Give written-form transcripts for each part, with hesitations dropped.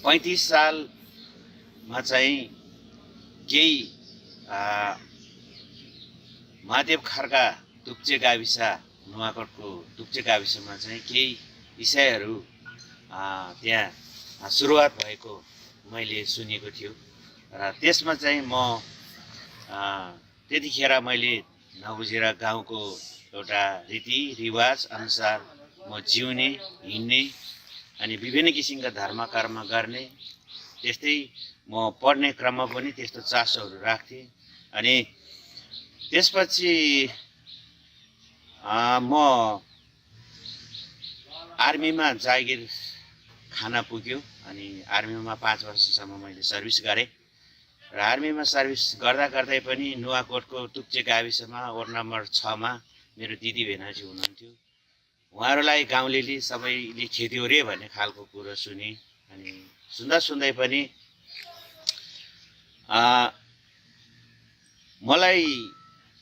35 सालमा चाहिँ केही महादेव खड्का टुप्चे गाविस नुवाकोटको टुप्चे गाविसमा चाहिँ केही इसाईहरू त्यहाँ सुरुवात भएको मैले सुनेको थियो र त्यसमा चाहिँ म त्यतिखेर मैले नबुझेर गाउँको एउटा रीतिरिवाज अनुसार म जिउने हिँड्ने अनि विभिन्न किसिमका धर्म कर्म गर्ने त्यस्तै म पढ्ने क्रममा पनि त्यस्तो चासोहरू राख्थेँ। अनि त्यसपछि म आर्मीमा जागिर खाना पुग्यो अनि आर्मीमा 5 वर्षसम्म मैले सर्भिस गरेँ र आर्मीमा सर्भिस गर्दा गर्दै पनि नुवाकोटको टुप्चे गाविसमा वार्ड नम्बर 6 मा मेरो दिदी भेनाजी हुनुहुन्थ्यो। उहाँहरूलाई गाउँलेले सबैले खेद्यो रे भन्ने खालको कुरो सुने अनि सुन्दा सुन्दै पनि मलाई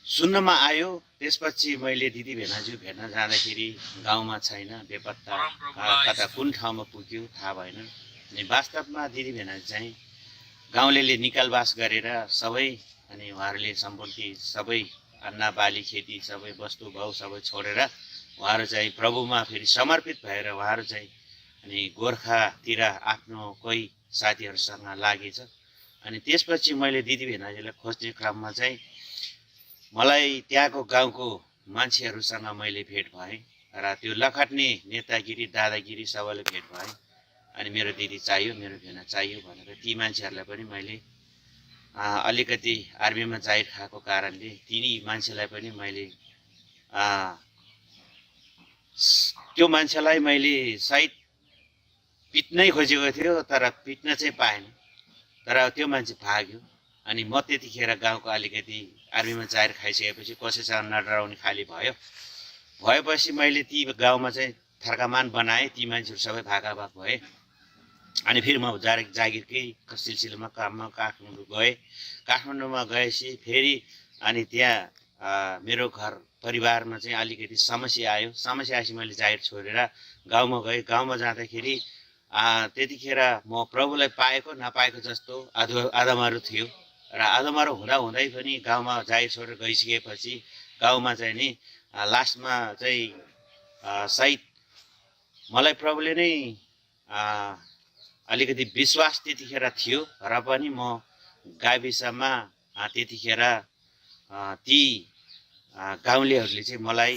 सुन्नमा आयो। त्यसपछि मैले दिदी भेनाजु भेट्न जाँदाखेरि गाउँमा छैन, बेपत्ता कता कुन ठाउँमा पुग्यो थाहा भएन। अनि वास्तवमा दिदी भेनाजु चाहिँ गाउँलेले निकालबास गरेर सबै अनि उहाँहरूले सम्पत्ति सबै अन्ना बाली खेती सबै वस्तु भाउ सबै छोडेर उहाँहरू चाहिँ प्रभुमा फेरि समर्पित भएर उहाँहरू चाहिँ अनि गोर्खातिर आफ्नो कोही साथीहरूसँग लागेछ। अनि त्यसपछि मैले दिदी भेनाजीलाई खोज्ने क्रममा चाहिँ मलाई त्यहाँको गाउँको मान्छेहरूसँग मैले भेट भएँ र त्यो लखट्ने नेतागिरी दादागिरी सबैले भेट भएँ। अनि मेरो दिदी चाहियो, मेरो भेना चाहियो भनेर ती मान्छेहरूलाई पनि मैले अलिकति आर्मीमा जागिर खाएको कारणले तिनी मान्छेलाई पनि मैले त्यो मान्छेलाई मैले सायद पिट्नै खोजेको थियो तर पिट्न चाहिँ पाएन, तर त्यो मान्छे भाग्यो। अनि म त्यतिखेर गाउँको अलिकति आर्मीमा जागिर खाइसकेपछि कसैसँग नडराउने खाली भएपछि मैले ती गाउँमा चाहिँ थर्कामान बनाएँ। ती मान्छेहरू सबै भागाभाग भए। अनि फेरि म जागिरकै सिलसिलामा काममा काठमाडौँ गएँ। काठमाडौँमा गएपछि फेरि अनि त्यहाँ मेरो घर परिवारमा चाहिँ अलिकति समस्या आयो। समस्या आएपछि मैले जागिर छोडेर गाउँमा गएँ। गाउँमा जाँदाखेरि त्यतिखेर म प्रभुलाई पाएको नपाएको जस्तो आधामारू थियो र आधामारू हुँदै पनि गाउँमा जागिर छोडेर गइसकेपछि गाउँमा चाहिँ नि लास्टमा चाहिँ सायद मलाई प्रभुले नै अलिकति विश्वास त्यतिखेर थियो र पनि म गाविसमा त्यतिखेर ती गाउँलेहरूले चाहिँ मलाई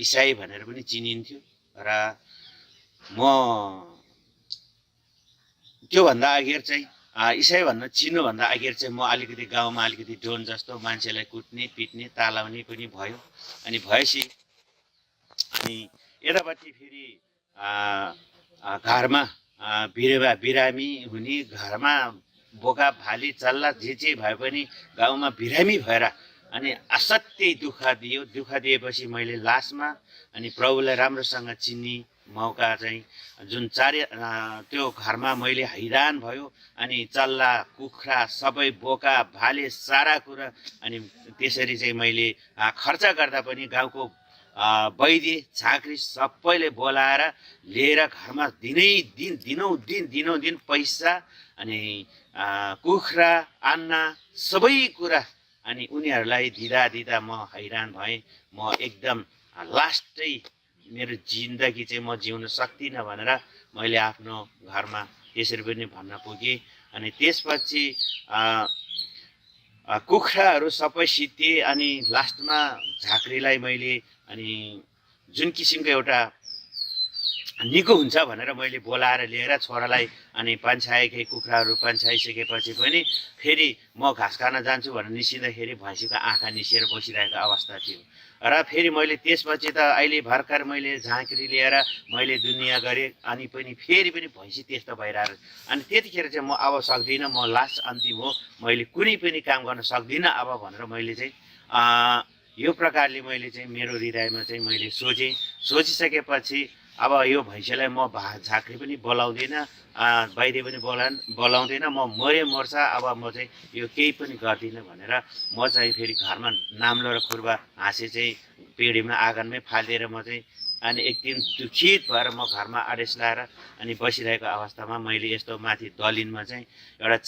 इसाई भनेर पनि चिनिन्थ्यो र म त्योभन्दा अघिर चाहिँ इसाई भन्न चिन्नुभन्दा अघिर चाहिँ म अलिकति गाउँमा अलिकति डोन जस्तो मान्छेलाई कुट्ने पिट्ने तालाउने पनि भयो। अनि भएपछि अनि यतापट्टि फेरि घरमा बिरामी हुने, घरमा बोका भाली चल्ला जे भए पनि गाउँमा बिरामी भएर अनि असाध्यै दुःख दिएपछि मैले लास्टमा अनि प्रभुलाई राम्रोसँग चिन्ने मौका चाहिँ जुन त्यो घरमा मैले हैरान भयो। अनि चल्ला कुखुरा सबै बोका भाले सारा कुरा अनि त्यसरी चाहिँ मैले खर्च गर्दा पनि गाउँको वैद्य झाँक्री सबैले बोलाएर लिएर घरमा दिनौँ दिन पैसा अनि कुखुरा अन्ना सबै कुरा अनि उनीहरूलाई दिँदा म हैरान भएँ। म एकदम लास्टै मेरो जिन्दगी चाहिँ म जिउन सक्दिनँ भनेर मैले आफ्नो घरमा त्यसरी पनि भन्न पुगेँ। अनि त्यसपछि कुखुराहरू सबै सिद्धे अनि लास्टमा झाँक्रीलाई मैले अनि जुन किसिमको एउटा निको हुन्छ भनेर मैले बोलाएर लिएर छोरालाई अनि पन्छाएकै कुखुराहरू पन्छाइसकेपछि पनि फेरि म घाँस खान जान्छु भनेर निस्किँदाखेरि भैँसीको आँखा निस्किएर बसिरहेको अवस्था थियो। र फेरि मैले त्यसपछि त अहिले भर्खर मैले झाँक्री लिएर मैले दुनियाँ गरेँ अनि पनि फेरि पनि भैँसी त्यस्तो भइरहेको। अनि त्यतिखेर चाहिँ म अब सक्दिनँ, म लास्ट अन्तिम हो, मैले कुनै पनि काम गर्न सक्दिनँ अब भनेर मैले चाहिँ यो प्रकारले मैले चाहिँ मेरो हृदयमा चाहिँ मैले सोचिसकेपछि अब यो भैँसीलाई म झाँक्री पनि बोलाउँदिनँ, वैद्य पनि बोलाउँदिनँ, म मर्छ अब म चाहिँ यो केही पनि गर्दिनँ भनेर म चाहिँ फेरि घरमा नाम्लो र खुर्बा हाँसे चाहिँ पिँढीमा आँगनमै फालिदिएर म चाहिँ अनि एक दिन दुखित भएर म घरमा आदेश लाएर अनि बसिरहेको अवस्थामा मैले यस्तो माथि दलिनमा चाहिँ एउटा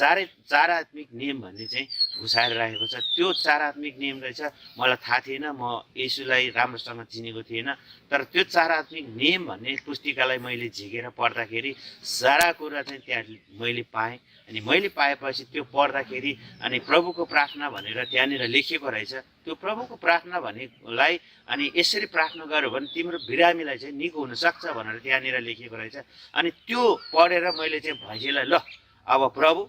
चारात्मिक नियम भन्ने चाहिँ घुसाएर राखेको छ। त्यो चारात्मिक नियम रहेछ, मलाई थाहा थिएन, म येशूलाई राम्रोसँग चिनेको थिएन। तर त्यो चारात्मिक नियम भन्ने पुस्तिकालाई मैले झिकेर पढ्दाखेरि सारा कुरा चाहिँ त्यहाँ मैले पाएँ। अनि मैले पाएपछि त्यो पढ्दाखेरि अनि प्रभुको प्रार्थना भनेर त्यहाँनिर लेखिएको रहेछ। त्यो प्रभुको प्रार्थना भनेलाई अनि यसरी प्रार्थना गर्यो भने तिम्रो बिरामीलाई चाहिँ निको हुनसक्छ भनेर त्यहाँनिर लेखिएको रहेछ। अनि त्यो पढेर मैले चाहिँ भैँसीलाई ल अब प्रभु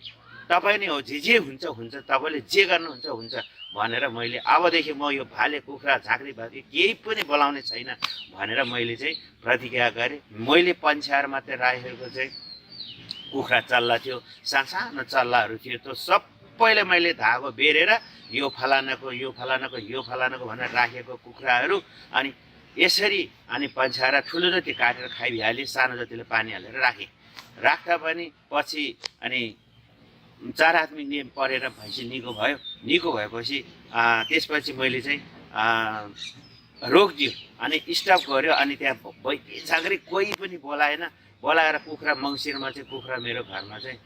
तपाईँ नै हो, जे हुन्छ हुन्छ, तपाईँले जे गर्नुहुन्छ हुन्छ भनेर मैले अबदेखि म यो भाले कुखुरा झाँक्री भाँक्री केही पनि बोलाउने छैन भनेर मैले चाहिँ प्रतिज्ञा गरेँ। मैले पन्छाएर मात्रै राखेको चाहिँ कुखुरा चल्ला थियो, सानो चल्लाहरू थियो, त्यो सबैले मैले धागो बेरेर यो फलानाको यो फलानाको यो फलानाको भनेर राखेको कुखुराहरू अनि यसरी अनि पन्छाएर ठुलो जति काटेर खाइहालेँ, सानो जतिले पानी हालेर राखेँ। राख्दा पनि पछि अनि चारात्मिक नियम पढेर भैँसी निको भयो। निको भएपछि त्यसपछि मैले चाहिँ रोकिदियो अनि स्टप गऱ्यो। अनि त्यहाँ झाँक्री कोही पनि बोलाएर कुखुरा मङ्सिरमा चाहिँ कुखुरा मेरो घरमा चाहिँ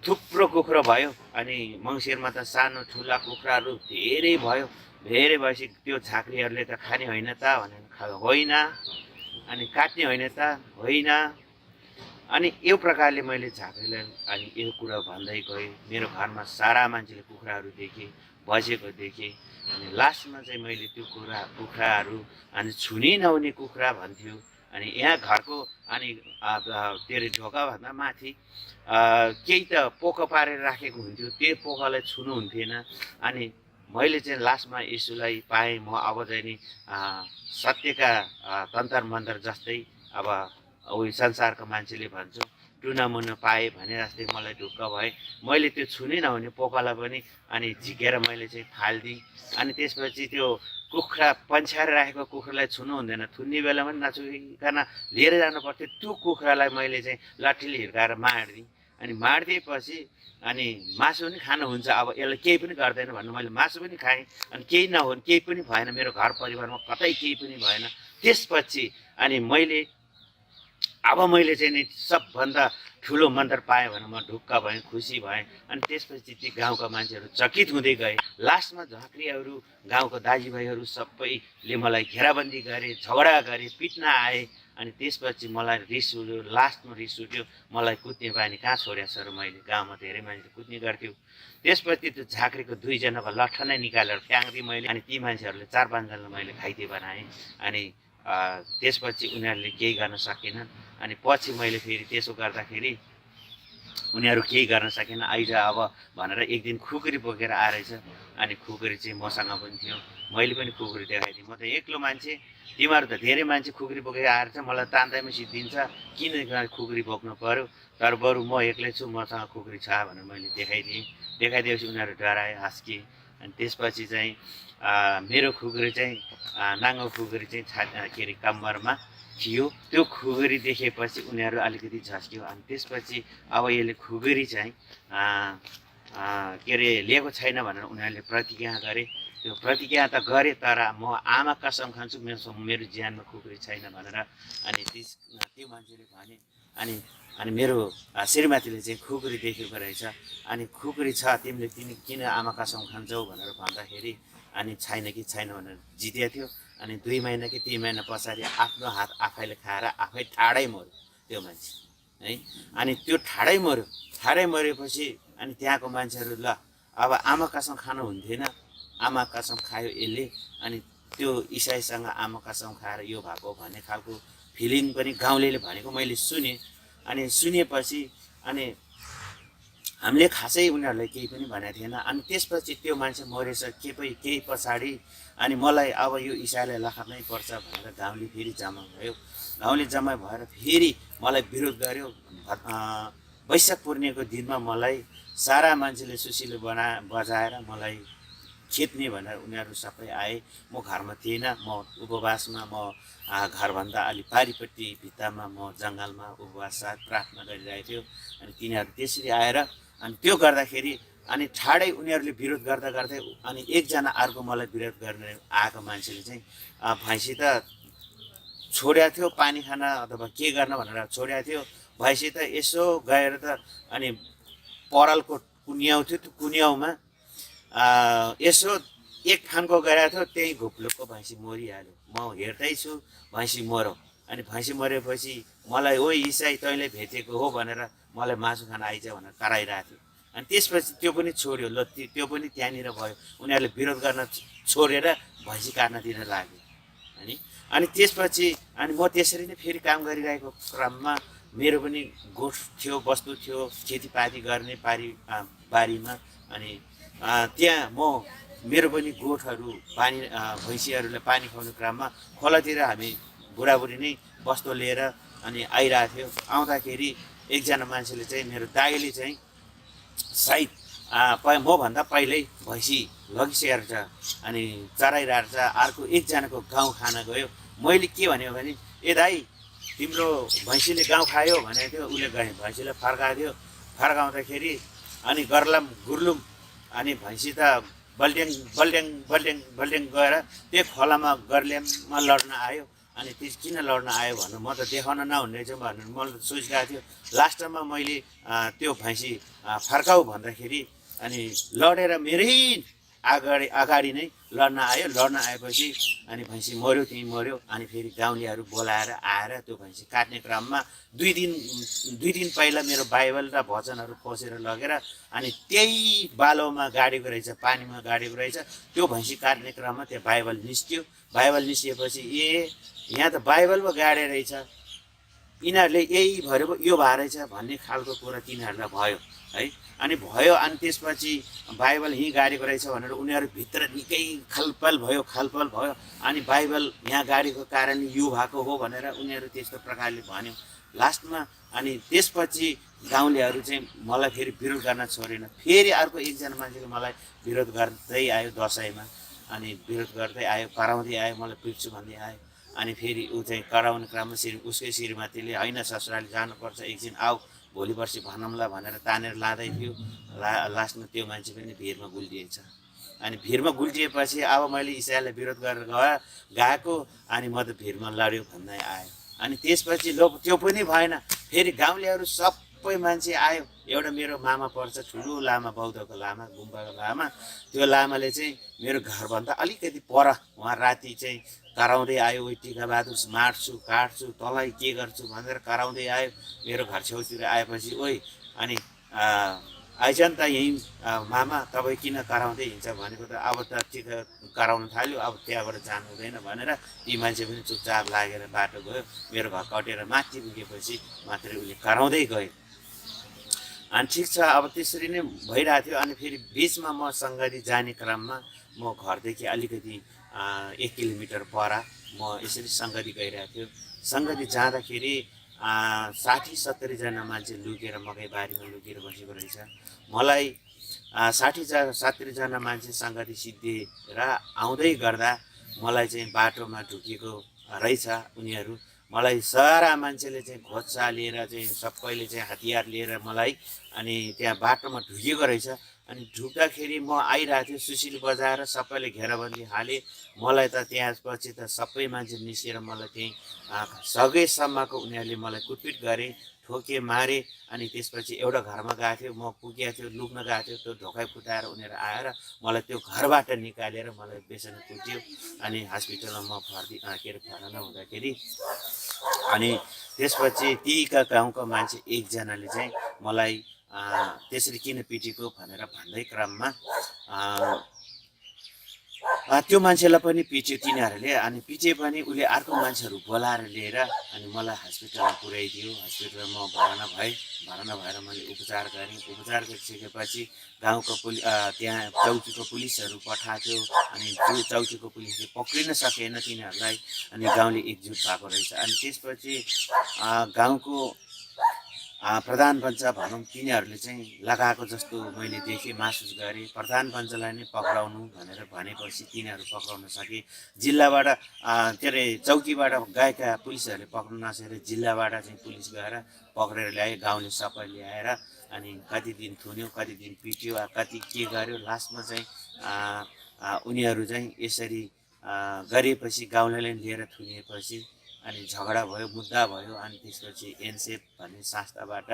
थुप्रो कुखुरा भयो। अनि मङ्सिरमा त सानो ठुला कुखुराहरू धेरै भयो। धेरै भएपछि त्यो झाँक्रीहरूले त खाने होइन त भनेर होइन, अनि काट्ने होइन त होइन। अनि यो प्रकारले मैले झाँक्रीलाई अनि यो कुरा भन्दै गएँ। मेरो घरमा सारा मान्छेले कुखुराहरू देखेँ, बजेको देखेँ। अनि लास्टमा चाहिँ मैले त्यो कुखुराहरू अनि छुनै नहुने कुखुरा भन्थ्यो। अनि यहाँ घरको अनि के अरे ढोकाभन्दा माथि केही त पोको पारेर राखेको हुन्थ्यो, त्यो पोकालाई छुनु हुन्थेन। अनि मैले चाहिँ लास्टमा येशूलाई पाएँ। म अब चाहिँ नि सत्यका तन्तर मन्तर जस्तै अब उयो संसारको मान्छेले भन्छ टुनामुना पाएँ भने जस्तै मलाई ढुक्क भए। मैले त्यो छुनै नहुने पोकालाई पनि अनि झिकेर मैले चाहिँ फालिदिएँ। अनि त्यसपछि त्यो कुखुरा पन्छाएर राखेको कुखुरालाई छुनु हुँदैन, थुन्ने बेलामा पनि नछुइकन लिएर जानु पर्थ्यो। त्यो कुखुरालाई मैले चाहिँ लाठीले हिर्काएर मारिदिएँ। अनि मारिदिएपछि अनि मासु पनि खानु हुन्छ, अब यसलाई केही पनि गर्दैन भन्नु मैले मासु पनि खाएँ। अनि केही नहुने केही पनि भएन, मेरो घर परिवारमा कतै केही पनि भएन। त्यसपछि अनि मैले चाहिँ नि सबभन्दा ठुलो मन्त्र पाएँ भने म ढुक्क भएँ, खुसी भएँ। अनि त्यसपछि ती गाउँका मान्छेहरू चकित हुँदै गए। लास्टमा झाँक्रीहरू गाउँको दाजुभाइहरू सबैले मलाई घेराबन्दी गरे, झगडा गरे, पिट्न आए। अनि त्यसपछि मलाई रिस उठ्यो, लास्टमा रिस उठ्यो, मलाई कुट्ने बानी कहाँ छोडेछ र मैले गाउँमा धेरै मान्छे कुट्ने गर्थ्यो। त्यसपछि त्यो झाँक्रीको दुईजनाको लट्ठा नै निकालेर फ्याँक्दिएँ मैले। अनि ती मान्छेहरूले 4-5 जनालाई मैले घाइते बनाएँ। अनि त्यसपछि उनीहरूले केही गर्न सकेनन्। अनि पछि मैले फेरि त्यसो गर्दाखेरि उनीहरू केही गर्न सकेन। आइज अब भनेर एक दिन खुकुरी बोकेर आएछ। अनि खुकुरी चाहिँ मसँग पनि थियो, मैले पनि खुकुरी देखाइदिएँ। म त एक्लो मान्छे, तिमीहरू त धेरै मान्छे खुकुरी बोकेर आएर चाहिँ मलाई तान्दैमा सिद्धिन्छ, किन खुकुरी बोक्नु पर्यो, तर बरु म एक्लै छु, मसँग खुकुरी छ भनेर मैले देखाइदिएँ। देखाइदिएपछि उनीहरू डराए, हाँस्किए। अनि त्यसपछि चाहिँ मेरो खुकुरी चाहिँ नाङ्गो खुकुरी चाहिँ के अरे कम्मरमा थियो। त्यो खुकुरी देखेपछि उनीहरू अलिकति झस्क्यो। अनि त्यसपछि अब यसले खुकुरी चाहिँ के अरे लिएको छैन भनेर उनीहरूले प्रतिज्ञा गरे। त्यो प्रतिज्ञा त गरे, तर म आमा कसम खान्छु मेरो ज्यानमा खुकुरी छैन भनेर। अनि त्यो मान्छेले भने अनि मेरो श्रीमतीले चाहिँ खुकुरी देखेको रहेछ। अनि खुकुरी छ, तिमी किन आमा कसम खान्छौ भनेर भन्दाखेरि अनि छैन कि छैन भनेर जितेको थियो। अनि 2 महिना कि 3 महिना पछाडि आफ्नो हात आफैले खाएर आफै ठाडै मर्यो त्यो मान्छे है। अनि त्यो ठाडै मरेपछि अनि त्यहाँको मान्छेहरू ल अब आमा कसम खानु हुन्थेन, आमा कसम खायो यसले। अनि त्यो इसाईसँग आमा कसम खाएर यो भएको भन्ने खालको फिलिङ पनि गाउँलेले भनेको मैले सुनेँ। अनि सुनेपछि अनि हामीले खासै उनीहरूलाई केही पनि भनेको थिएन। अनि त्यसपछि त्यो मान्छे मरेछ केही पछाडि अनि मलाई अब यो इसाईलाई लखर्नै पर्छ भनेर गाउँले फेरि जम्मा भयो। गाउँले जम्मा भएर फेरि मलाई विरोध गर्यो। वैशाख पूर्णिमाको दिनमा मलाई सारा मान्छेले सुसिलो बजाएर मलाई खेद्ने भनेर उनीहरू सबै आए। म घरमा थिएन, म उपवासमा, म घरभन्दा अलि पारिपट्टि भित्तामा म जङ्गलमा उपवास साथ प्रार्थना गरिरहेको थियो। अनि तिनीहरू त्यसरी आएर अनि त्यो गर्दाखेरि अनि ठाडै उनीहरूले विरोध गर्दै अनि एकजना अर्को मलाई विरोध गर्ने आएको मान्छेले चाहिँ भैँसी त छोड्या थियो पानी खान अथवा के गर्न भनेर छोड्या थियो। भैँसी त यसो गएर त अनि परालको कुन्याउ थियो, त्यो कुन्याउमा यसो एक फानको गएको थियो, त्यही घुप्लुकको भैँसी मरिहाल्यो। म हेर्दैछु भैँसी मऱ्यो। अनि भैँसी मरेपछि मलाई ओ इसाई तैँले भेटेको हो भनेर मलाई मासु खान आइज भनेर कराइरहेको थियो। अनि त्यसपछि त्यो पनि छोड्यो, ल त्यो पनि त्यहाँनिर भयो। उनीहरूले विरोध गर्न छोडेर भैँसी काट्न दिन लाग्यो। अनि त्यसपछि अनि म त्यसरी नै फेरि काम गरिरहेको क्रममा मेरो पनि गोठ थियो, वस्तु थियो, खेतीपाती गर्ने बारीमा। अनि त्यहाँ मेरो पनि गोठहरू पानी भैँसीहरूलाई पानी खुवाउने क्रममा खोलातिर हामी बुढाबुढी नै वस्तु लिएर अनि आइरहेको थियो। आउँदाखेरि एकजना मान्छेले चाहिँ मेरो दाइले चाहिँ सायद मभन्दा पहिल्यै भैँसी लगिसकेको छ अनि चराइरहेको छ। अर्को एकजनाको गाउँ खान गयो। मैले के भन्यो भने ए दाइ तिम्रो भैँसीले गाउँ खायो भनेको थियो। उसले गएँ भैँसीलाई फर्काएको थियो। फर्काउँदाखेरि अनि गर्लम गुर्लुम अनि भैँसी त बल्ड्याङ बल्ड्याङ बल्ड्याङ बल्ड्याङ गएर त्यो खोलामा गर्ल्याममा लड्न आयो। अनि त्यस किन लड्न आयो भनेर म त देखाउन नहुने रहेछ भनेर मलाई सोचिरहेको थियो। लास्टमा मैले त्यो भैँसी फर्काऊ भन्दाखेरि अनि लडेर मेरै अगाडि नै लड्न आयो। लड्न आएपछि अनि भैँसी मऱ्यो, त्यहीँ मऱ्यो। अनि फेरि गाउँलेहरू बोलाएर आएर त्यो भैँसी काट्ने क्रममा दुई दिन पहिला मेरो बाइबल र भजनहरू खोसेर लगेर अनि त्यही बालोमा गाडेको रहेछ, पानीमा गाडेको रहेछ। त्यो भैँसी काट्ने क्रममा त्यो बाइबल निस्क्यो। बाइबल निस्किएपछि यहाँ त बाइबल पो गाडे रहेछ, यिनीहरूले यही भरेको यो भएछ भन्ने खालको कुरा तिनीहरूलाई भयो है। अनि भयो अनि त्यसपछि बाइबल यहीँ गाडेको रहेछ भनेर उनीहरू भित्र निकै छलफल भयो। अनि बाइबल यहाँ गाडेको कारणले यो भएको हो भनेर उनीहरू त्यस्तो प्रकारले भन्यो लास्टमा। अनि त्यसपछि गाउँलेहरू चाहिँ मलाई फेरि विरोध गर्न छोडेन। फेरि अर्को एकजना मान्छेले मलाई विरोध गर्दै आयो दसैँमा। अनि विरोध गर्दै आयो, कराउँदै आयो, मलाई पिट्छु भन्दै आयो। अनि फेरि ऊ चाहिँ कराउने क्रममा उसकै श्रीमतीले होइन ससुराली जानुपर्छ, एकछिन आऊ भोलि पर्सि भनौँला भनेर तानेर लाँदै थियो। लास्टमा त्यो मान्छे पनि भिरमा गुल्टिएछ। अनि भिरमा गुल्टिएपछि अब मैले इसाईलाई विरोध गरेर गएको अनि म त भिरमा लड्यो भन्दै आयो। अनि त्यसपछि त्यो पनि भएन। फेरि गाउँलेहरू सबै मान्छे आयो। एउटा मेरो मामा पर्छ, ठुलो लामा, बौद्धको लामा, गुम्बाको लामा। त्यो लामाले चाहिँ मेरो घरभन्दा अलिकति पर उहाँ राति चाहिँ कराउँदै आयो, ओ टिका बहादुर मार्छु काट्छु तँलाई के गर्छु भनेर कराउँदै आयो। मेरो घर छेउतिर आएपछि ओइ अनि आइज नि त यहीँ मामा तपाईँ किन कराउँदै हिँड्छ भनेको त अब त टिका कराउनु थाल्यो, अब त्यहाँबाट जानु हुँदैन भनेर ती मान्छे पनि चुपचाप लागेर बाटो गयो। मेरो घर कटेर माथि पुगेपछि मात्रै उसले कराउँदै गयो। अनि ठिक छ, अब त्यसरी नै भइरहेको थियो। अनि फेरि बिचमा म सङ्गति जाने क्रममा म घरदेखि अलिकति 1 किलोमिटर पर म यसरी सङ्गति गइरहेको थियो। सङ्गति जाँदाखेरि 60-70 जना मान्छे लुकेर मकैबारीमा लुकेर बसेको रहेछ। मलाई 60-70 जना मान्छे सङ्गति सिद्धिएर आउँदै गर्दा मलाई चाहिँ बाटोमा ढुकेको रहेछ उनीहरू। मलाई सारा मान्छेले चाहिँ घोच्चा लिएर चाहिँ सबैले चाहिँ हतियार लिएर मलाई अनि त्यहाँ बाटोमा ढुकेको रहेछ। अनि ढुक्दाखेरि म आइरहेको थिएँ, सुसिल बजाएर सबैले घेराबन्दी हाले। मलाई त त्यसपछि त सबै मान्छे निस्केर मलाई त्यहीँ सगैसम्मको उनीहरूले मलाई कुटपिट गरे, ठोके, मारे। अनि त्यसपछि एउटा घरमा गएको थियो, म पुगेको थियो, लुक्न गएको थियो। त्यो ढोकाइ फुटाएर उनीहरू आएर मलाई त्यो घरबाट निकालेर मलाई बेसरी कुट्यो। अनि हस्पिटलमा म भर्ना हुँदाखेरि अनि त्यसपछि तीका गाउँको मान्छे एकजनाले चाहिँ मलाई त्यसरी किन पिटेको भनेर भन्दै क्रममा त्यो मान्छेलाई पनि पिट्यो तिनीहरूले। अनि पिटे पनि उसले अर्को मान्छेहरू बोलाएर लिएर अनि मलाई हस्पिटलमा पुर्याइदियो। हस्पिटलमा म भर्ना भएर मैले उपचार गरेँ। उपचार गरिसकेपछि गाउँको त्यहाँ चौकीको पुलिसहरू पठाएको थियो। अनि त्यो चौकीको पुलिसले पक्रिन सकेन तिनीहरूलाई। अनि गाउँले एकजुट भएको रहेछ। अनि त्यसपछि गाउँको प्रधान पञ्च भनौँ तिनीहरूले चाहिँ लगाएको जस्तो मैले देखेँ, महसुस गरेँ। प्रधान पञ्चलाई नै पक्राउनु भनेर भनेपछि तिनीहरू पक्राउन सके। जिल्लाबाट के अरे चौकीबाट गएका पुलिसहरूले पक्राउन नसकेर जिल्लाबाट चाहिँ पुलिस गएर पक्रेर ल्यायो। गाउँले सबै ल्याएर अनि कति दिन थुन्यो, कति दिन पिट्यो, कति के गर्यो। लास्टमा चाहिँ उनीहरू चाहिँ यसरी गरिएपछि गाउँलेले लिएर थुनिएपछि अनि झगडा भयो, मुद्दा भयो। अनि त्यसपछि एनसेप भन्ने संस्थाबाट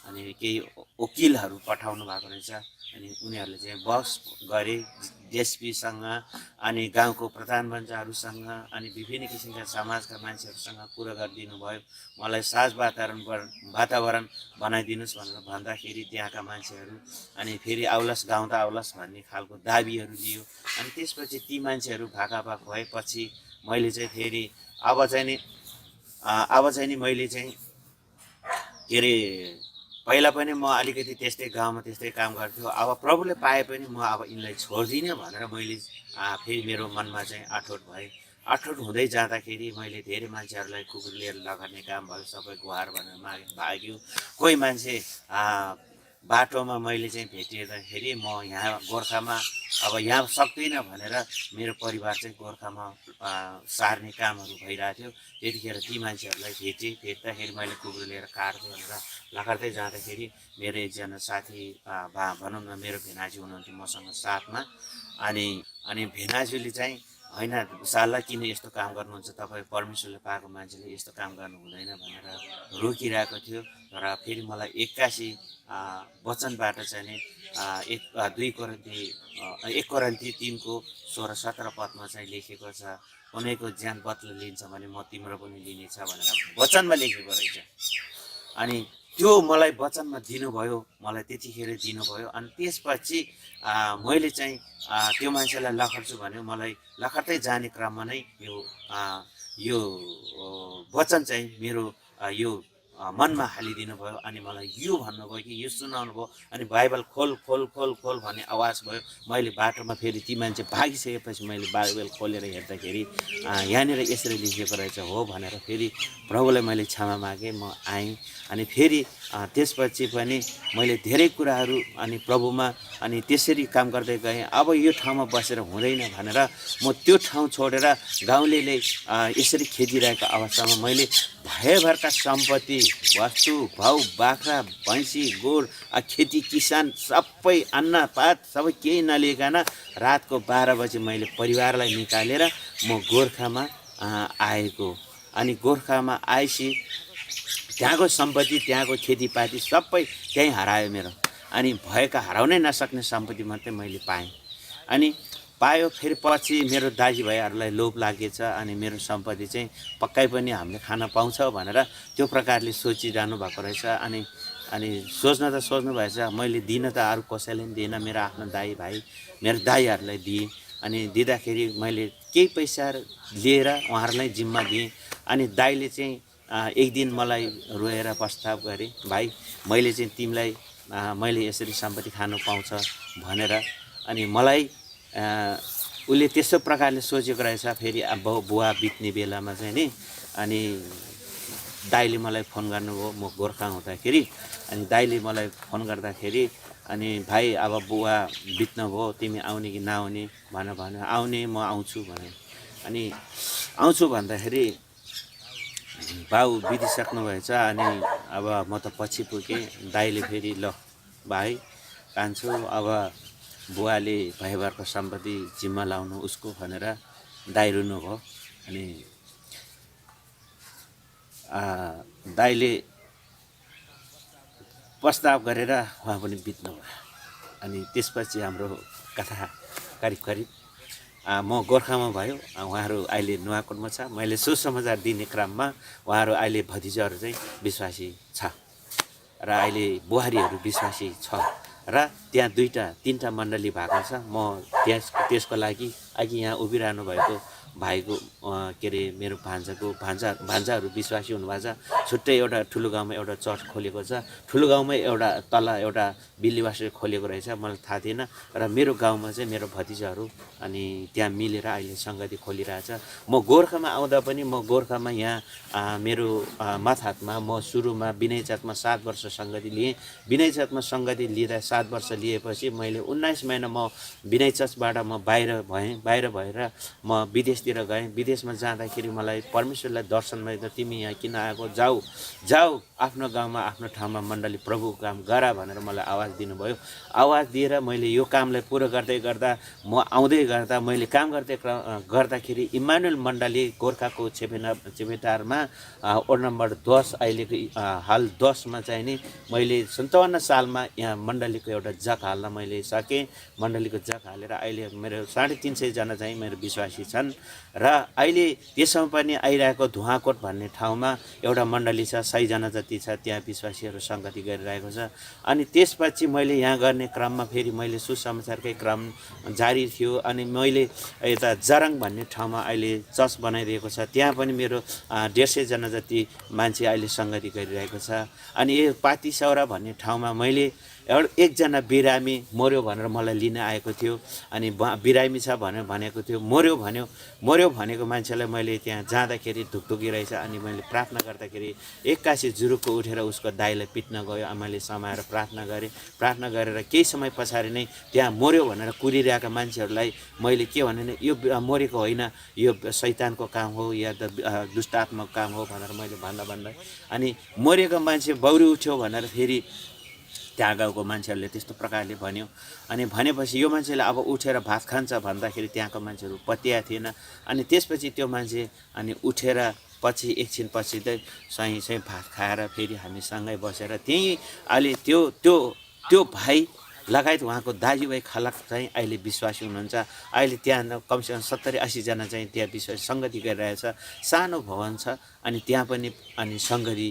अनि केही वकिलहरू पठाउनु भएको रहेछ। अनि उनीहरूले चाहिँ बहस गरे डिएसपीसँग, अनि गाउँको प्रधान पञ्चहरूसँग, अनि विभिन्न किसिमका समाजका मान्छेहरूसँग कुरा गरिदिनु भयो। मलाई साझ वातावरण बनाइदिनुहोस् भनेर भन्दाखेरि त्यहाँका मान्छेहरू अनि फेरि आउलास गाउँदा आउलास भन्ने खालको दाबीहरू दियो। अनि त्यसपछि ती मान्छेहरू भागाभाग भएपछि मैले चाहिँ फेरि अब चाहिँ नि मैले चाहिँ के अरे पहिला पनि म अलिकति त्यस्तै गाउँमा त्यस्तै काम गर्थ्यो। अब प्रभुले पाए पनि म अब यिनलाई छोड्दिनँ भनेर मैले फेरि मेरो मनमा चाहिँ अठोट भएँ। अठोट हुँदै जाँदाखेरि मैले धेरै मान्छेहरूलाई कुकुर लिएर लगाउने काम भयो। सबै गुहार भनेर भाग्यो। कोही मान्छे बाटोमा मैले चाहिँ भेटिँदाखेरि म यहाँ गोर्खामा अब यहाँ सक्दिनँ भनेर मेरो परिवार चाहिँ गोर्खामा सार्ने कामहरू भइरहेको थियो। त्यतिखेर ती मान्छेहरूलाई भेट्दाखेरि मैले कुकुर लिएर काट्थेँ भनेर लखर्दै जाँदाखेरि मेरो एकजना साथी भनौँ न मेरो भेनाजु हुनुहुन्थ्यो मसँग साथमा। अनि भेनाजुले चाहिँ होइन साला किन यस्तो काम गर्नुहुन्छ, तपाईँ परमेश्वरले पाएको मान्छेले यस्तो काम गर्नु हुँदैन भनेर रोकिरहेको थियो। र फेरि मलाई 81 वचनबाट चाहिँ नि 1 कोरिन्थी 3:16-17 पदमा चाहिँ लेखेको छ, कुनैको ज्यान बदला लिन्छ भने म तिम्रो पनि लिनेछ भनेर वचनमा लेखेको रहेछ। अनि त्यो मलाई वचनमा दिनुभयो, मलाई त्यतिखेर दिनुभयो। अनि त्यसपछि मैले चाहिँ त्यो मान्छेलाई लखर्छु भन्यो। मलाई लखर्दै जाने क्रममा नै यो वचन चाहिँ मेरो यो मनमा हालिदिनु भयो। अनि मलाई यो भन्नुभयो कि यो सुनाउनु भयो। अनि बाइबल खोल खोल खोल खोल भन्ने आवाज भयो। मैले बाटोमा फेरि ती मान्छे भागिसकेपछि मैले बाइबल खोलेर हेर्दाखेरि यहाँनिर यसरी लेखेको रहेछ हो भनेर फेरि प्रभुलाई मैले क्षमा मागेँ। म आएँ। अनि फेरि त्यसपछि पनि मैले धेरै कुराहरू अनि प्रभुमा अनि त्यसरी काम गर्दै गएँ। अब यो ठाउँमा बसेर हुँदैन भनेर म त्यो ठाउँ छोडेर गाउँलेले यसरी खेदिरहेको अवस्थामा मैले भयभरका सम्पत्ति, वस्तु, भाउ, बाख्रा, भैँसी, गोड, खेती किसान सबै अन्नपात सबै केही नलिकन रातको 12 बजे मैले परिवारलाई निकालेर म गोर्खामा आएको। अनि गोर्खामा आएपछि त्यहाँको सम्पत्ति, त्यहाँको खेतीपाती सबै त्यहीँ हरायो मेरो। अनि हराउनै नसक्ने सम्पत्ति मात्रै मैले पाएँ। अनि पायो फेरि पछि मेरो दाजुभाइहरूलाई लोभ लागेछ। अनि मेरो सम्पत्ति चाहिँ पक्कै पनि हामीले खान पाउँछ भनेर त्यो प्रकारले सोचिरहनु भएको रहेछ। अनि सोच्नु भएछ। मैले दिन त अरू कसैले पनि दिएन, मेरो आफ्नो दाइ भाइ मेरो दाइहरूलाई दिएँ। अनि दिँदाखेरि मैले केही पैसा लिएर उहाँहरूलाई जिम्मा दिएँ। अनि दाइले चाहिँ एक दिन मलाई रोएर प्रस्ताव गरे, भाइ मैले चाहिँ तिमीलाई मैले यसरी सम्पत्ति खानु पाउँछ भनेर। अनि मलाई उसले त्यस्तो प्रकारले सोचेको रहेछ। फेरि अब बुवा बित्ने बेलामा चाहिँ नि अनि दाइले मलाई फोन गर्नुभयो म गोर्खा हुँदाखेरि। अनि दाइले मलाई फोन गर्दाखेरि अनि भाइ अब बुवा बित्नुभयो, तिमी आउने कि नआउने भन्यो। आउने, म आउँछु भने। अनि आउँछु भन्दाखेरि बाउ बितिसक्नु भएछ। अनि अब म त पछि पुगेँ। दाइले फेरि ल भाइ कान्छु, अब बुवाले भयभरको सम्पत्ति जिम्मा लाउनु उसको भनेर दाइ रुनुभयो। अनि दाइले प्रस्ताव गरेर उहाँ पनि बित्नुभयो। अनि त्यसपछि हाम्रो कथा करिब म गोर्खामा भयो, उहाँहरू अहिले नुवाकोटमा छ। मैले सुसमाचार दिने क्रममा उहाँहरू अहिले भतिजाहरू चाहिँ विश्वासी छ र अहिले बुहारीहरू विश्वासी छ र त्यहाँ 2-3टा मण्डली भएको छ। म त्यसको लागि अघि यहाँ उभिरहनु भएको भाइको के अरे मेरो भान्जाहरू विश्वासी हुनुभएको छ। छुट्टै एउटा ठुलो गाउँमा एउटा चर्च खोलेको छ। ठुलो गाउँमै एउटा तल एउटा बिल्लीवासी खोलेको रहेछ, मलाई थाहा थिएन। र मेरो गाउँमा चाहिँ मेरो भतिजाहरू अनि त्यहाँ मिलेर अहिले सङ्गति खोलिरहेछ। म गोर्खामा आउँदा पनि म गोर्खामा यहाँ मेरो माथहातमा म सुरुमा विनय चर्चमा 7 वर्ष सङ्गति लिएँ। विनय चर्चमा सङ्गति लिँदा 7 वर्ष लिएपछि मैले 19 महिना म विनय चर्चबाट म बाहिर भएर म विदेश विदेशतिर गएँ। विदेशमा जाँदाखेरि मलाई परमेश्वरलाई दर्शन भयो, तिमी यहाँ किन आएको, जाऊ जाऊ आफ्नो गाउँमा आफ्नो ठाउँमा मण्डली प्रभुको काम गर भनेर मलाई आवाज दिनुभयो। आवाज दिएर मैले यो कामलाई पुरा गर्दै गर्दा म आउँदै गर्दा मैले काम गर्दाखेरि इमानुएल मण्डली गोर्खाको छेपेटारमा वडा नम्बर 10 अहिलेको हाल 10मा चाहिँ नि मैले 57 सालमा यहाँ मण्डलीको एउटा जग हाल्न मैले सकेँ। मण्डलीको जग हालेर अहिले मेरो 350 जना चाहिँ मेरो विश्वासी छन् र अहिले त्यसमा पनि आइरहेको धुवाकोट भन्ने ठाउँमा एउटा मण्डली छ, 100 जना जति छ, त्यहाँ विश्वासीहरू सङ्गति गरिरहेको छ। अनि त्यसपछि मैले यहाँ गर्ने क्रममा फेरि मैले सुसमाचारकै क्रम जारी थियो अनि मैले यता जरङ भन्ने ठाउँमा अहिले चर्च बनाइदिएको छ, त्यहाँ पनि मेरो 150 जना जति मान्छे अहिले सङ्गति गरिरहेको छ। अनि यो पातिसौरा भन्ने ठाउँमा मैले एकजना बिरामी मर्यो भनेर मलाई लिन आएको थियो अनि बिरामी छ भनेर भनेको थियो, मर्यो भनेको मान्छेलाई मैले त्यहाँ जाँदाखेरि धुकधुकी रहेछ अनि मैले प्रार्थना गर्दाखेरि एक्कासी जुरुक्क उठेर उसको दाइलाई पिट्न गयो। मैले समाएर प्रार्थना गरेर केही समय पछाडि नै त्यहाँ मर्यो भनेर कुरिरहेका मान्छेहरूलाई मैले के भने यो मरेको होइन, यो शैतानको काम हो या त दुष्ट आत्माको काम हो भनेर मैले भन्दा अनि मरेको मान्छे बौरी उठ्यो भनेर फेरि त्यहाँ गाउँको मान्छेहरूले त्यस्तो प्रकारले भन्यो। अनि भनेपछि यो मान्छेले अब उठेर भात खान्छ भन्दाखेरि त्यहाँको मान्छेहरू पत्याएको थिएन। अनि त्यसपछि त्यो मान्छे अनि उठेर पछि एकछिन पछि चाहिँ चाहिँ भात खाएर फेरि हामी सँगै बसेर त्यहीँ अहिले त्यो भाइ लगायत उहाँको दाजुभाइ खलक चाहिँ अहिले विश्वासी हुनुहुन्छ। अहिले त्यहाँ कमसेकम 70-80 जना चाहिँ त्यहाँ विश्वासी सङ्गति गरिरहेछ। सानो भवन छ अनि त्यहाँ पनि अनि सङ्गति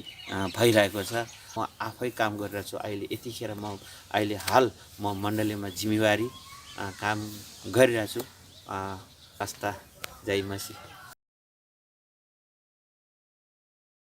भइरहेको छ। म आफै काम गरिरहेको छु। अहिले यतिखेर अहिले हाल म मण्डलीमा जिम्मेवारी काम गरिरहेछु। हस्ता जय मसीह।